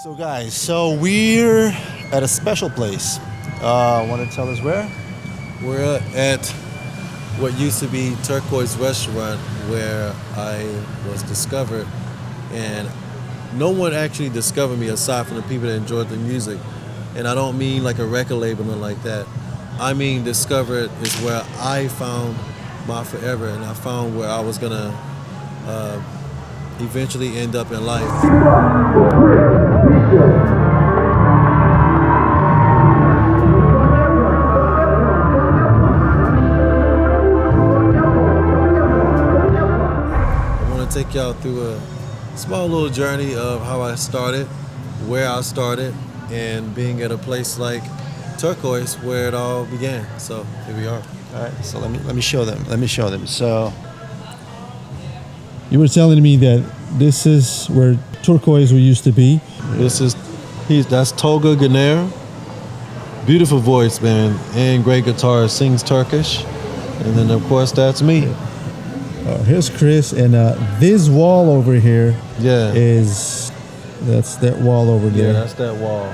So guys, so we're at a special place. Want to tell us where? We're at what used to be Turquoise Restaurant, where I was discovered, and no one actually discovered me aside from the people that enjoyed the music. And I don't mean like a record label or like that. I mean discovered is where I found my forever, and I found where I was gonna eventually end up in life. Take y'all through a small little journey of how I started, where I started, and being at a place like Turquoise where it all began. So here we are. All right. So let me show them. Let me show them. So you were telling me that this is where Turquoise used to be. That's Tolga Ganer. Beautiful voice, man, and great guitar. Sings Turkish, and then of course that's me. Here's Chris, and this wall over here that's that wall over there. Yeah, that's that wall.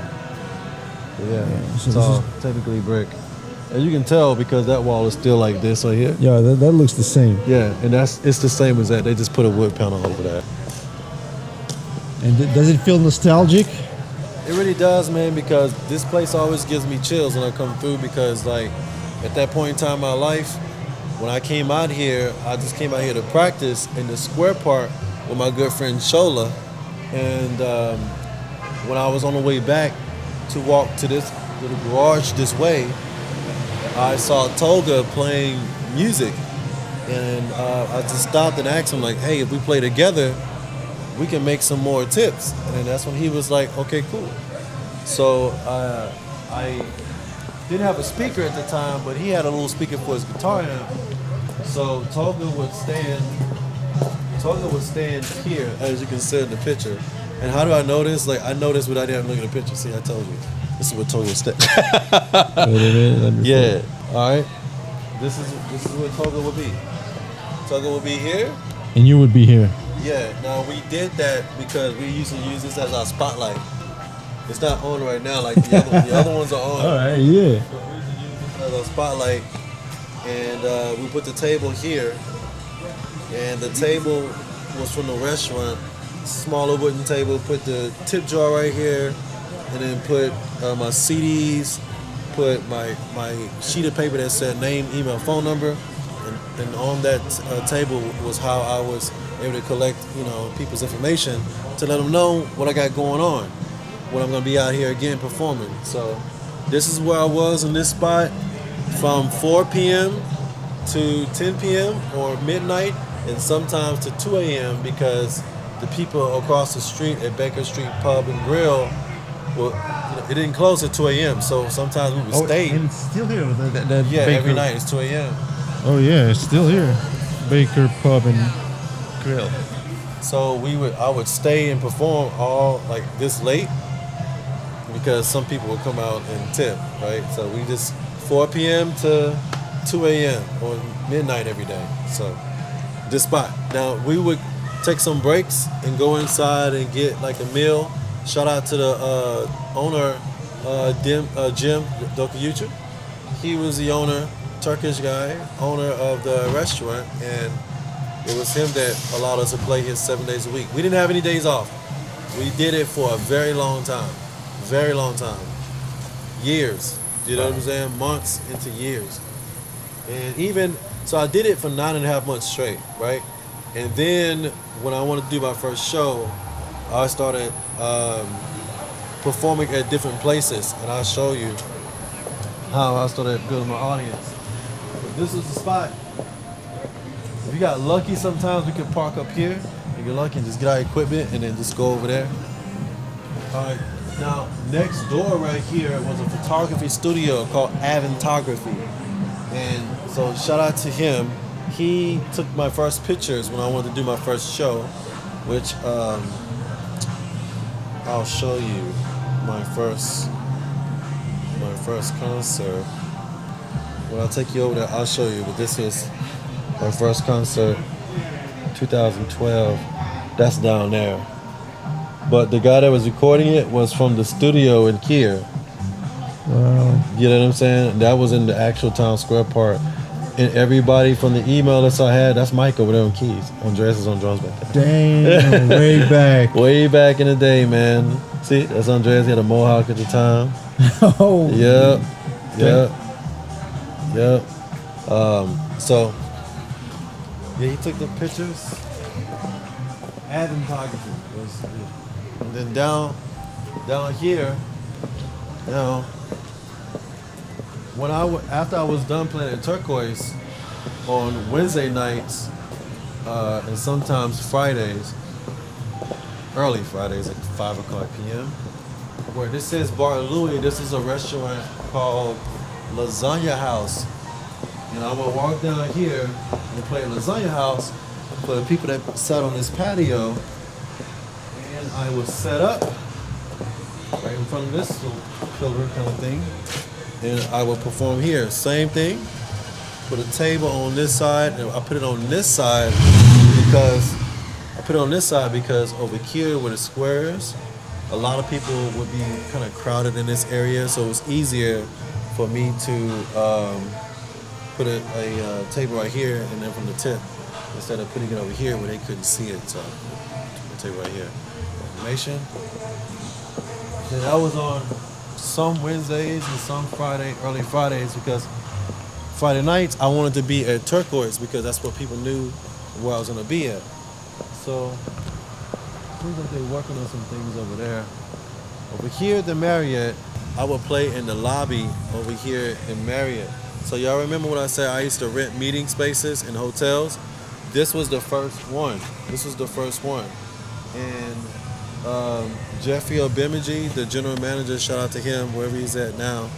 Yeah, so it's all technically brick. And you can tell because that wall is still like this right here. Yeah, that looks the same. Yeah, and it's the same as that. They just put a wood panel over that. And does it feel nostalgic? It really does, man, because this place always gives me chills when I come through because, like, at that point in time in my life, when I came out here, I just came out here to practice in the square part with my good friend Shola. And when I was on the way back to walk to the garage this way, I saw Tolga playing music. And I just stopped and asked him, like, hey, if we play together, we can make some more tips. And then that's when he was like, okay, cool. So I didn't have a speaker at the time, but he had a little speaker for his guitar amp. So Tolga would stand here, as you can see in the picture. And how do I know this? Like, I know this without even looking at the picture. See, I told you. This is what Tolga would stand. Yeah. All right. This is what Tolga would be. Tolga would be here. And you would be here. Yeah. Now, we did that because we used to use this as our spotlight. It's not on right now like the other ones are on. All right, yeah. So we used to use this as our spotlight. And we put the table here, and the table was from the restaurant, smaller wooden table. Put the tip jar right here, and then put my CDs, put my sheet of paper that said name, email, phone number, and on that table was how I was able to collect, people's information to let them know what I got going on, when I'm gonna be out here again performing. So this is where I was in this spot. From 4 p.m. to 10 p.m. or midnight, and sometimes to 2 a.m. because the people across the street at Baker Street Pub and Grill, it didn't close at 2 a.m. So sometimes we would stay. And it's still here. Yeah, Baker. every night it's 2 a.m. Oh yeah, it's still here. Baker Pub and Grill. So I would stay and perform all like this late because some people would come out and tip, right? So we just 4 p.m. to 2 a.m. or midnight every day. So this spot. Now we would take some breaks and go inside and get like a meal. Shout out to the owner, Jim Dokuyucu. He was the owner, Turkish guy, owner of the restaurant, and it was him that allowed us to play here 7 days a week. We didn't have any days off. We did it for a very long time. Very long time. Years. You know what I'm saying? Months into years. And so I did it for 9.5 months straight, right? And then when I wanted to do my first show, I started performing at different places. And I'll show you how I started building my audience. But this is the spot. If you got lucky, sometimes we can park up here. If you're lucky, just get our equipment and then just go over there. All right. Now, next door right here was a photography studio called Avantography. And so shout out to him. He took my first pictures when I wanted to do my first show, which I'll show you my first concert. When I'll take you over there, I'll show you. But this was my first concert, 2012. That's down there. but the guy that was recording it was from the studio in Kier. Wow. You know what I'm saying? That was in the actual town square part. And everybody from the email list I had, that's Mike over there on keys. Andreas is on drums back there. Damn, way back. Way back in the day, man. See, that's Andreas. He had a mohawk at the time. Oh. Yep. Yep. Yep. So, yeah, he took the pictures. Photography. And then down here, you know, after I was done playing at Turquoise on Wednesday nights and sometimes Fridays, early Fridays at 5 o'clock p.m., where this is Bar Louie, this is a restaurant called Lasagna House. And I would walk down here and play Lasagna House for the people that sat on this patio, and I would set up right in front of this little pillar kind of thing, and I would perform here. Same thing, put a table on this side, and I put it on this side because over here where the square is, a lot of people would be kind of crowded in this area, so it was easier for me to put a table right here and then from the tip, instead of putting it over here where they couldn't see it. So I'll tell you right here. Information. Then I was on some Wednesdays and some early Fridays, because Friday nights I wanted to be at Turquoise because that's where people knew where I was gonna be at. So it seems like they're working on some things over there. Over here at the Marriott, I would play in the lobby over here in Marriott. So y'all remember when I said I used to rent meeting spaces in hotels? This was the first one. And Jeffrey Obimiji, the general manager, shout out to him wherever he's at now,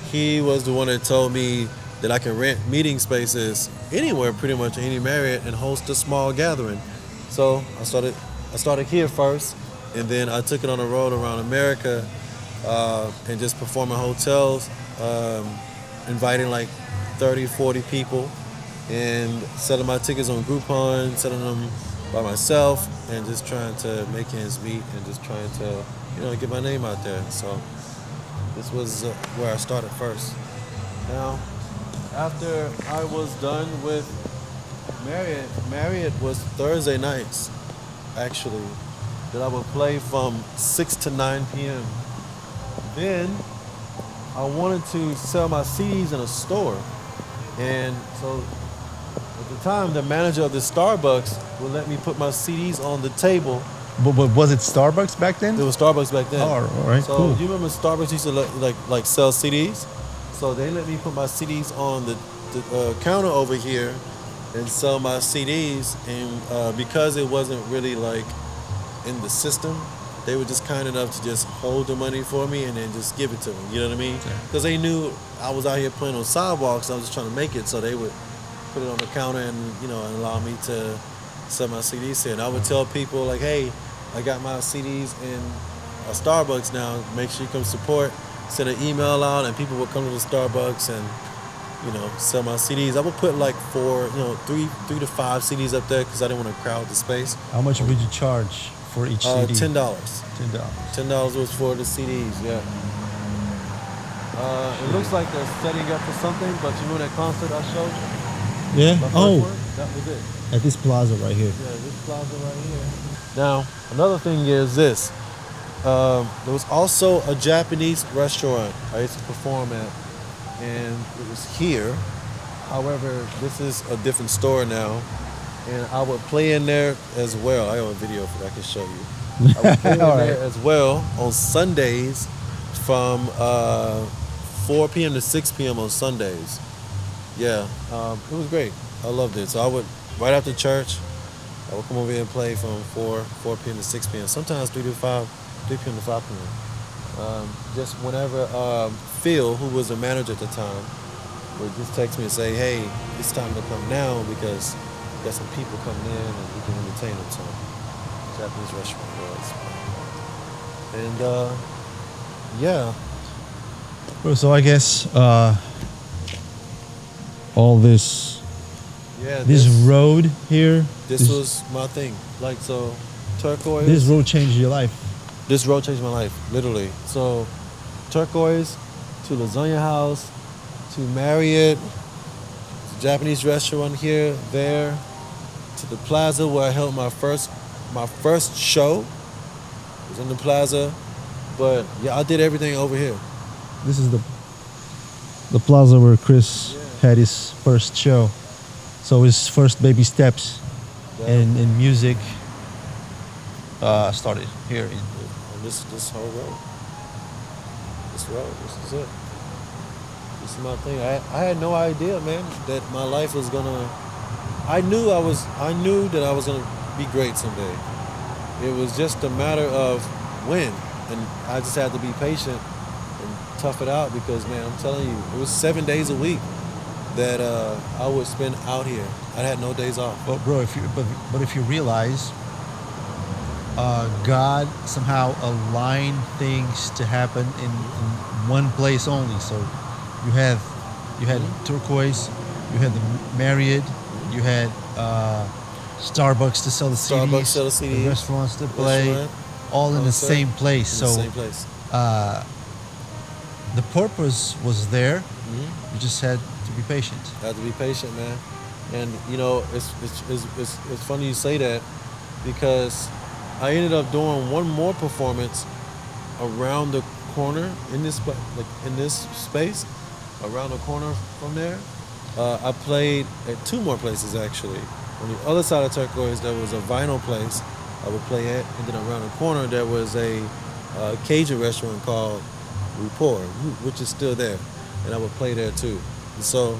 he was the one that told me that I can rent meeting spaces anywhere, pretty much any Marriott, and host a small gathering. So I started here first, and then I took it on the road around America and just performing hotels, inviting like 30, 40 people, and selling my tickets on Groupon, selling them by myself, and just trying to make ends meet and just trying to, get my name out there. So this was where I started first. Now, after I was done with Marriott was Thursday nights, actually, that I would play from 6 to 9 p.m. Then I wanted to sell my CDs in a store. And so at the time, the manager of the Starbucks would let me put my CDs on the table. But was it Starbucks back then? It was Starbucks back then. Oh, all right, so cool. Do you remember Starbucks used to like sell CDs? So they let me put my CDs on the counter over here and sell my CDs. And because it wasn't really like in the system, they were just kind enough to just hold the money for me and then just give it to me. You know what I mean? Because they knew I was out here playing on sidewalks. I was just trying to make it, so they would put it on the counter and and allow me to sell my CDs here. And I would tell people like, hey, I got my CDs in a Starbucks now. Make sure you come support. Send an email out, and people would come to the Starbucks and sell my CDs. I would put like three to five CDs up there because I didn't want to crowd the space. How much would you charge for each CD? $10. $10 was for the CDs, yeah. It looks like they're setting up for something, but you know that concert I showed you? Yeah? Oh, that was it. at this plaza right here. Yeah, this plaza right here. Now, another thing is this. There was also a Japanese restaurant I used to perform at, and it was here. However, this is a different store now, and I would play in there as well. I have a video that I can show you. I would play in there as well on Sundays from 4 p.m. to 6 p.m. on Sundays. Yeah, it was great. I loved it. So I would, right after church, I would come over here and play from 4 p.m. to 6 p.m. Sometimes 3 p.m. to 5 p.m. Just whenever Phil, who was a manager at the time, would just text me and say, hey, it's time to come now because we got some people coming in and we can entertain them. So Japanese restaurant was. And yeah. Well, so I guess all this this road here. This was my thing. Like, so Turquoise. This road changed your life. This road changed my life, literally. So, Turquoise to Lasagna House to Marriott, Japanese restaurant here, there, to the plaza where I held my first show. It was in the plaza, but yeah, I did everything over here. This is the plaza where Chris had his first show. So his first baby steps in music started here. On this whole road. This road, this is it. This is my thing. I had no idea, man, that my life was gonna. I knew that I was gonna be great someday. It was just a matter of when, and I just had to be patient and tough it out because, man, I'm telling you, it was 7 days a week that I would spend out here. I had no days off. But bro, if you realize, God somehow aligned things to happen in one place only. So you had Turquoise, you had the Marriott, you had Starbucks to sell the Starbucks CDs, sell the CDs, the restaurants to play, restaurant, all in the concert, same place. in the So same place. the purpose was there. You just had to be patient. I have to be patient, man. And you know, it's funny you say that because I ended up doing one more performance around the corner in this in this space, around the corner from there. I played at two more places actually. On the other side of Turquoise, there was a vinyl place I would play at, and then around the corner there was a Cajun restaurant called Rapport, which is still there, and I would play there too. And so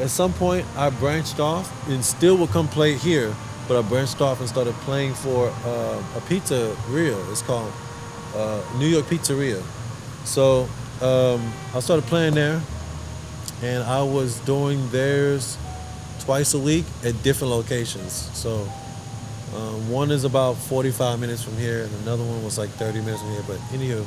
at some point I branched off and still would come play here, but I branched off and started playing for a pizzeria. It's called New York Pizzeria. So I started playing there, and I was doing theirs twice a week at different locations. So one is about 45 minutes from here, and another one was like 30 minutes from here. But anywho,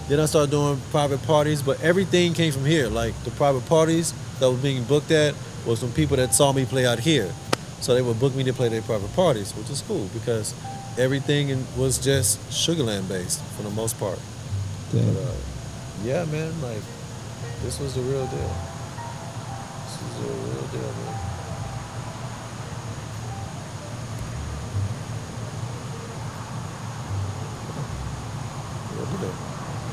then I started doing private parties, but everything came from here. Like the private parties that was being booked at was from people that saw me play out here. So they would book me to play their private parties, which is cool because everything was just Sugarland based for the most part. But, yeah, man, like this was the real deal. This was the real deal, man. Real deal.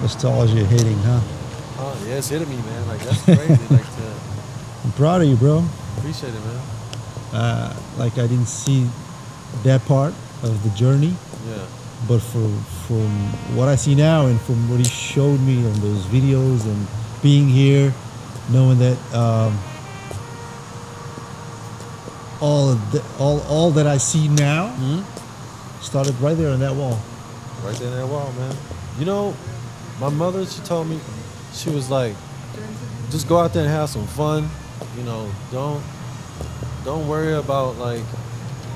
Nostalgia hitting, huh? Oh, yeah, it's hitting me, man. Like that's crazy. Like I'm proud of you, bro. appreciate it, man. Like I didn't see that part of the journey, Yeah. but from what I see now and from what he showed me on those videos and being here, knowing that all that I see now started right there on that wall. Right there in that wall, man. You know, my mother, she told me, she was like, just go out there and have some fun. You know, don't worry about like,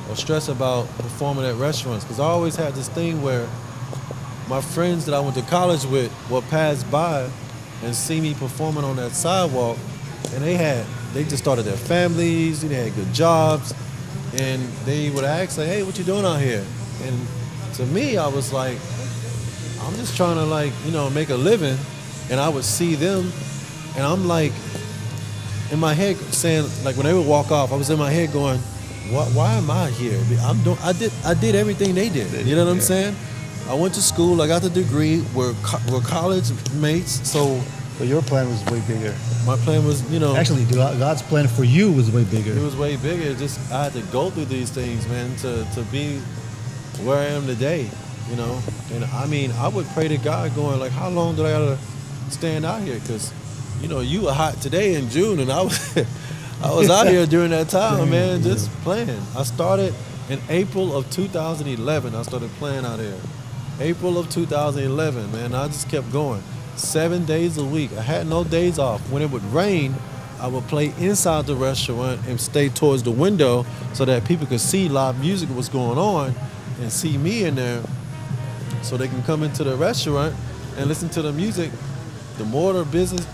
or stress about performing at restaurants. Because I always had this thing where my friends that I went to college with would pass by and see me performing on that sidewalk. And they just started their families, they had good jobs. And they would ask, like, hey, what you doing out here? And to me, I was like, I'm just trying to like, you know, make a living. And I would see them, and I'm like, in my head saying, like when they would walk off, I was in my head going, why am I here? I did everything they did. You know what I'm saying? I went to school, I got the degree, we're college mates, so. But your plan was way bigger. My plan was, you know. Actually, God's plan for you was way bigger. It was way bigger. It just, I had to go through these things, man, to be where I am today, you know. And I mean, I would pray to God going like, how long do I gotta stand out here? Because, you know, you were hot today in June, and I was out here during that time, man, just playing. I started in April of 2011. I started playing out here. April of 2011, man. I just kept going. 7 days a week. I had no days off. When it would rain, I would play inside the restaurant and stay towards the window so that people could see live music, what's going on, and see me in there so they can come into the restaurant and listen to the music. The more the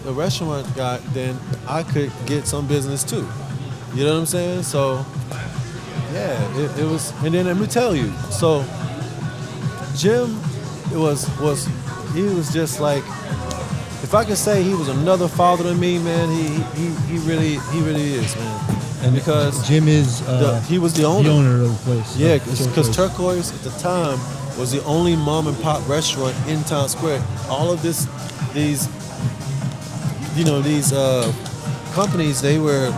restaurant got, then I could get some business too. You know what I'm saying? So, yeah, it was, and then let me tell you, so Jim it was he was just like, if I could say he was another father to me, man, he really is, man. And Because Jim is he was the the owner. owner of the place. Yeah, of because Turquoise at the time was the only mom and pop restaurant in Town Square. All of these, these companies, they were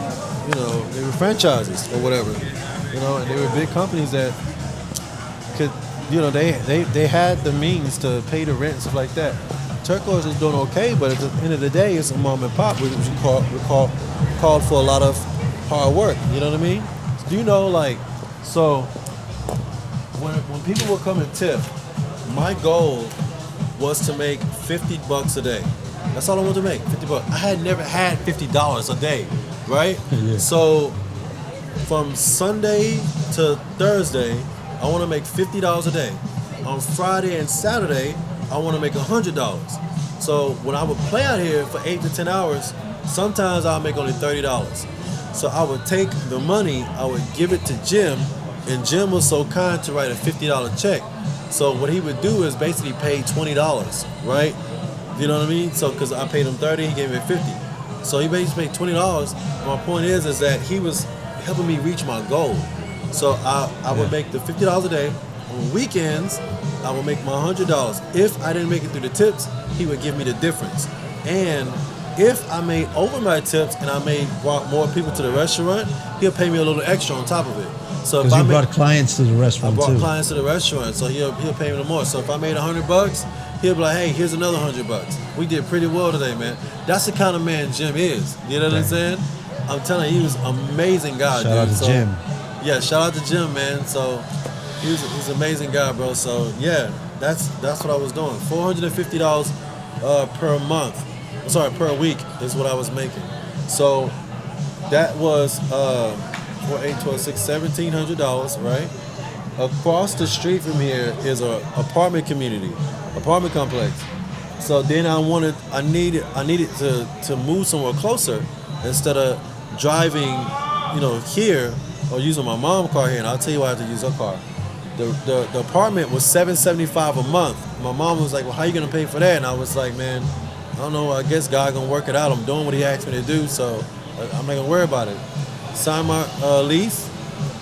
franchises or whatever, and they were big companies that could, they had the means to pay the rent and stuff like that. Turquoise is doing okay, but at the end of the day, it's a mom and pop, which called for a lot of hard work. You know what I mean? Do you know, like, so when people would come and tip, my goal was to make $50 a day. That's all I wanted to make, $50. I had never had $50 a day, right? Yeah. So from Sunday to Thursday, I want to make $50 a day. On Friday and Saturday, I want to make $100. So when I would play out here for 8 to 10 hours, sometimes I'll make only $30. So I would take the money, I would give it to Jim, and Jim was so kind to write a $50 check. So what he would do is basically pay $20, right? You know what I mean? So because I paid him $30, he gave me $50. So he basically paid $20. My point is that he was helping me reach my goal. So I would make the $50 a day. On weekends, I would make my $100. If I didn't make it through the tips, he would give me the difference. And if I made over my tips and I brought more people to the restaurant, he'll pay me a little extra on top of it. So if Because I you made, brought clients to the I restaurant brought too. clients to the restaurant, so he'll pay me more. So if I made $100, he'll be like, "Hey, here's another $100. We did pretty well today, man." That's the kind of man Jim is. You know what I'm saying? I'm telling you, he was an amazing guy, Shout out dude. to So, Jim. yeah, shout out to Jim, man. So he's an amazing guy, bro. So yeah, that's what I was doing. $450 per month. Sorry, per week is what I was making. So that was 4, 8, 12, 6, $1,700, right? Across the street from here is a apartment complex. So then I needed to move somewhere closer instead of driving, here or using my mom's car here. And I'll tell you why I have to use her car. The apartment was $775 a month. My mom was like, "Well, how are you gonna pay for that?" And I was like, "Man, I don't know. I guess God gonna work it out. I'm doing what He asked me to do, so I'm not gonna worry about it." Signed my lease,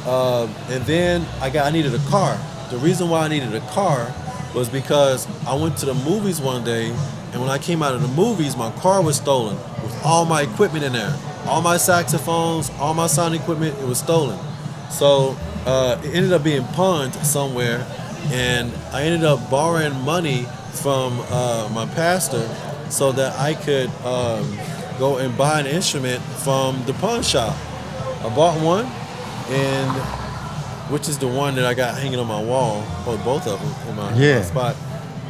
and then I needed a car. The reason why I needed a car was because I went to the movies one day, and when I came out of the movies, my car was stolen with all my equipment in there, all my saxophones, all my sound equipment. It was stolen. So it ended up being pawned somewhere, and I ended up borrowing money from my pastor so that I could go and buy an instrument from the pawn shop. I bought one, and which is the one that I got hanging on my wall, or both of them in my spot.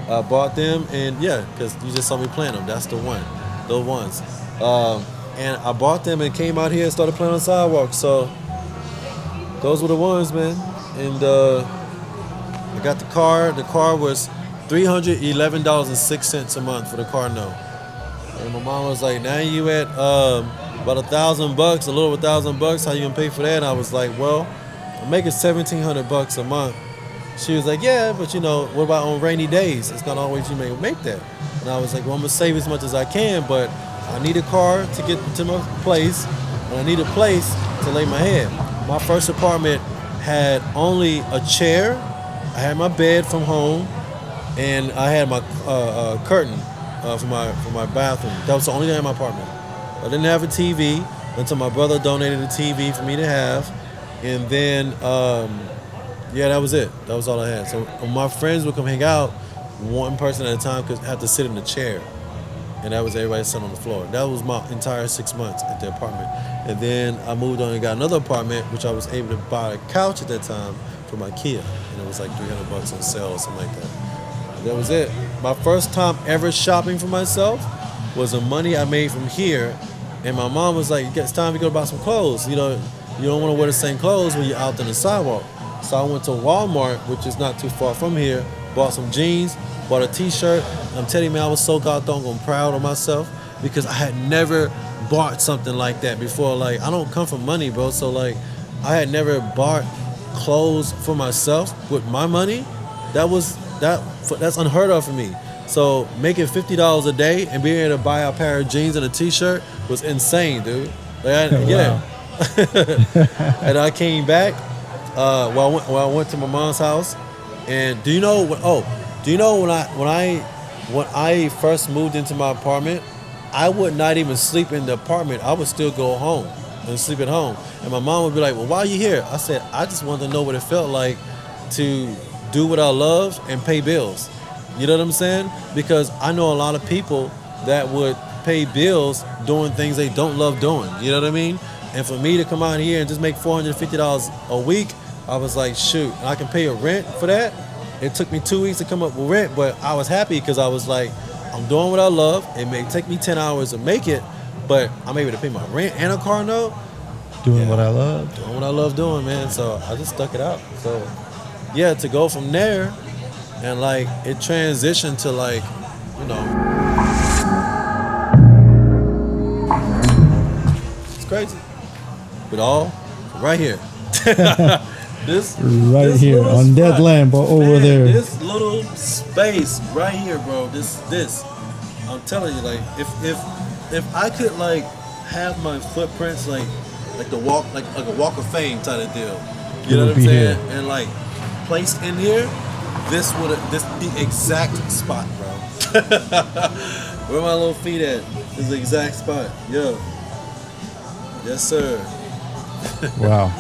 I bought them, and because you just saw me playing them. That's the one, those ones. And I bought them and came out here and started playing on the sidewalk. So those were the ones, man. And I got the car. The car was $311.06 a month for the car note. And my mom was like, "Now you at about $1,000, a little over $1,000. How you gonna pay for that?" And I was like, "Well, I'm making $1,700 a month." She was like, "Yeah, but what about on rainy days? It's not always you may make that." And I was like, "Well, I'm gonna save as much as I can, but I need a car to get to my place, and I need a place to lay my head." My first apartment had only a chair. I had my bed from home, and I had my curtain for my bathroom. That was the only thing in my apartment. I didn't have a TV until my brother donated a TV for me to have, and then that was it. That was all I had. So when my friends would come hang out, one person at a time could have to sit in the chair, and that was everybody sitting on the floor. That was my entire 6 months at the apartment. And then I moved on and got another apartment, which I was able to buy a couch at that time from IKEA, and it was like $300 on sale or something like that. And that was it. My first time ever shopping for myself was the money I made from here, and my mom was like, "It's time to go buy some clothes. You don't want to wear the same clothes when you're out on the sidewalk." So I went to Walmart, which is not too far from here, bought some jeans, bought a t-shirt. I'm telling you, man, I was so goddamn proud of myself because I had never bought something like that before. Like, I don't come from money, bro. So like, I had never bought clothes for myself with my money. That was that's unheard of for me. So making $50 a day and being able to buy a pair of jeans and a T-shirt was insane, dude. Like, yeah. And I came back. I went to my mom's house, and do you know what? Oh, do you know when I first moved into my apartment, I would not even sleep in the apartment. I would still go home and sleep at home. And my mom would be like, "Well, why are you here?" I said, "I just wanted to know what it felt like to do what I love and pay bills." You know what I'm saying? Because I know a lot of people that would pay bills doing things they don't love doing. You know what I mean? And for me to come out here and just make $450 a week, I was like, shoot, and I can pay a rent for that. It took me 2 weeks to come up with rent, but I was happy because I was like, I'm doing what I love. It may take me 10 hours to make it, but I'm able to pay my rent and a car note. Doing what I love. Doing what I love doing, man. So I just stuck it out. So yeah, to go from there and like it transitioned to like, you know, it's crazy. But all right here. This here little on that spot, lamp over man, there. This little space right here, bro. This. I'm telling you, like, if I could like have my footprints like the walk like a walk of fame type of deal, you know what I'm saying? Here. And like placed in here, this the exact spot, bro. Where my little feet at? This is the exact spot. Yeah. Yes, sir. Wow.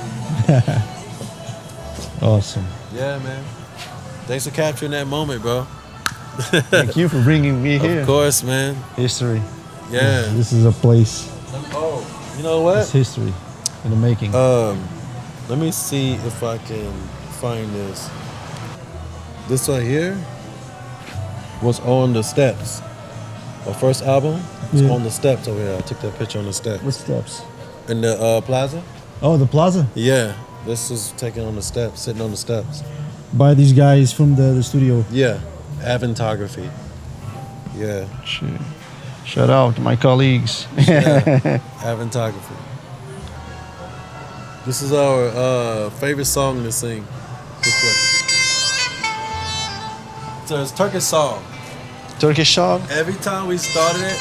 Awesome. Yeah, man. Thanks for capturing that moment, bro. Thank you for bringing me here. Of course, man. History. Yeah. This is a place. Oh, you know what? It's history in the making. Let me see if I can find this. This right here was on the steps. My first album was on the steps over here. I took that picture on the steps. What steps? In the plaza? Oh, the plaza? Yeah. This was taken on the steps, sitting on the steps. By these guys from the studio. Yeah. Avantography. Yeah. Shout out to my colleagues. Yeah. Avantography. This is our favorite song to sing. To play. So it's Turkish song. Turkish song? Every time we started it,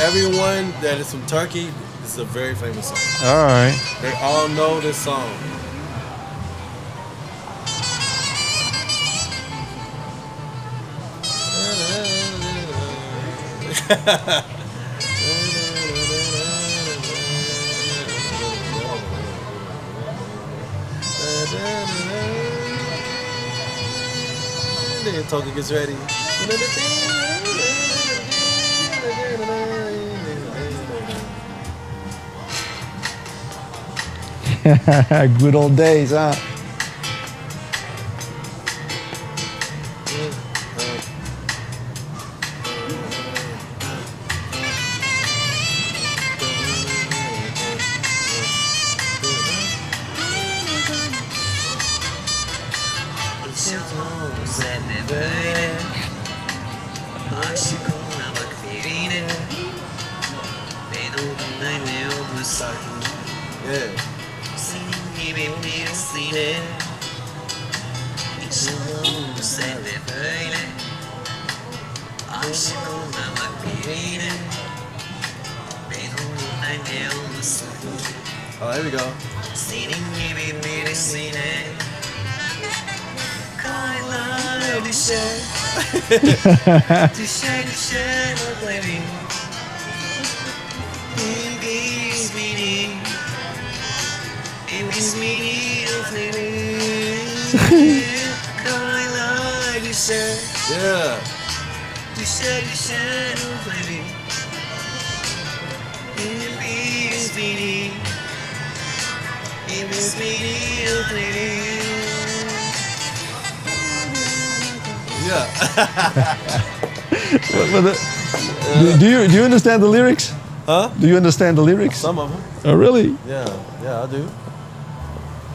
everyone that is from Turkey, this is a very famous song. All right. They all know this song. Then Toka gets ready. Good old days, huh? Yeah. Oh, here we go. Yeah. Yeah. Do you understand the lyrics? Huh? Do you understand the lyrics? Some of them. Oh, really? Yeah, I do.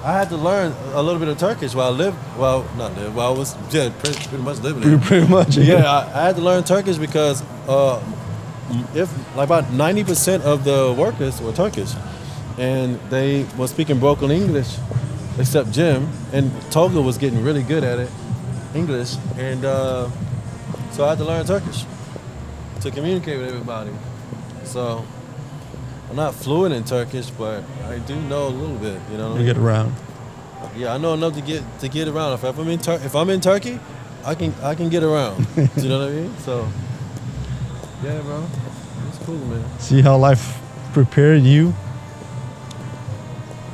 I had to learn a little bit of Turkish while I lived. Well, not lived. While I was pretty much living there. Pretty much. Yeah, I had to learn Turkish because if like about 90% of the workers were Turkish, and they were speaking broken English, except Jim, and Toga was getting really good at it. English, and so I had to learn Turkish to communicate with everybody. So I'm not fluent in Turkish, but I do know a little bit. You know what I You mean? get around. Yeah, I know enough to get around. If I'm in Turkey, I can get around. Do you know what I mean? So yeah, bro, it's cool, man. See how life prepared you.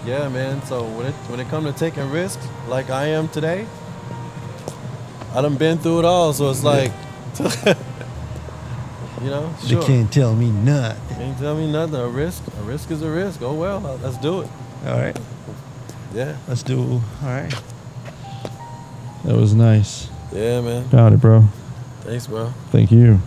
Yeah, man. So when it comes to taking risks, like I am today, I done been through it all. So it's like, you know, sure. They can't tell me nothing. Can't tell me nothing. A risk is a risk. Oh well, let's do it. All right, Yeah, let's do. All right. That was nice. yeah, man. Got it, bro. Thanks, bro. Thank you.